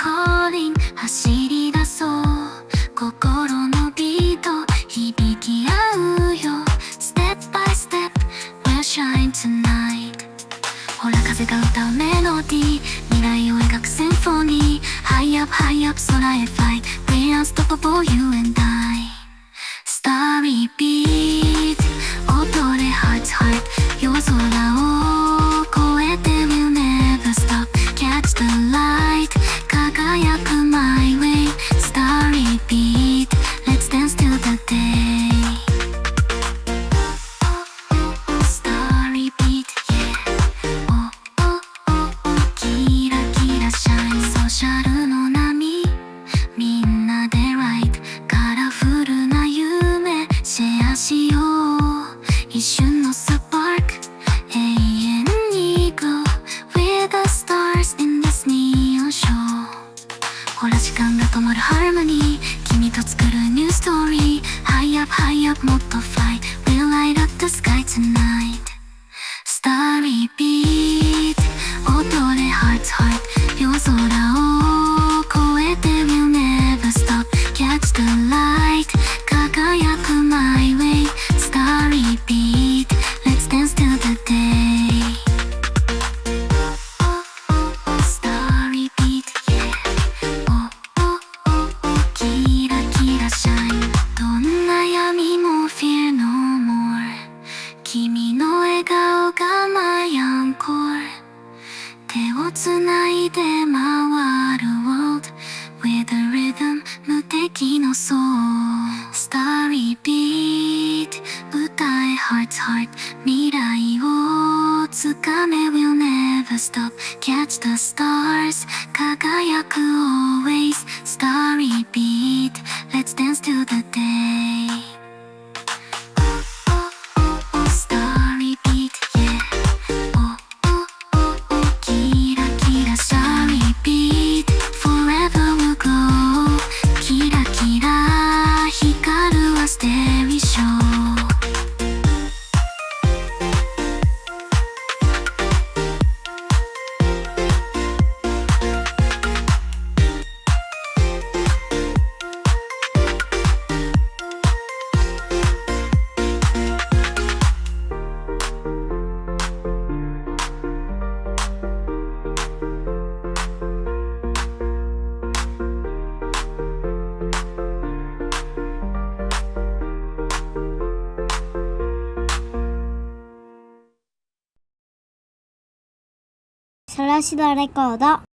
calling 走り出そう心のビート響き合うよ Step by step we'll shine tonight ほら風が歌うメロディー未来を描くシンフォニー High up high up 空へ fly We're unstoppable you and I Starry beat 踊れ heart heart 夜空を越えて We'll never stop Catch the light 輝く my way Starry beat Let's dance till the day Starry beat yeah Oh oh oh oh キラキラ shine ソーシャルの波みんなで ride カラフルな夢シェアしよう一瞬のスパーク永遠に glow We're the stars in this neon show ほら時間が止まるハーモニー君と作る new story High up high up もっと fly We'll light up the sky tonight Starry beat 踊れ heart heart 夜空を越えて We'll never stop Catch the light 輝く my way Starry beat Let's dance till the day Starry beat yeah Oh oh oh oh キラキラ shine どんな闇も fear no more 君の笑顔が my encore 手をつないで回る world With a rhythm 無敵の soul Starry beat 歌え heart heart 未来をつかめ We'll never stop Catch the stars 輝く always Starry beat Let's dance till the day Starry beat yeah Oh oh oh oh キラキラ Starry beat Forever we'll glow キラキラ光るはステリショーソラシドレコード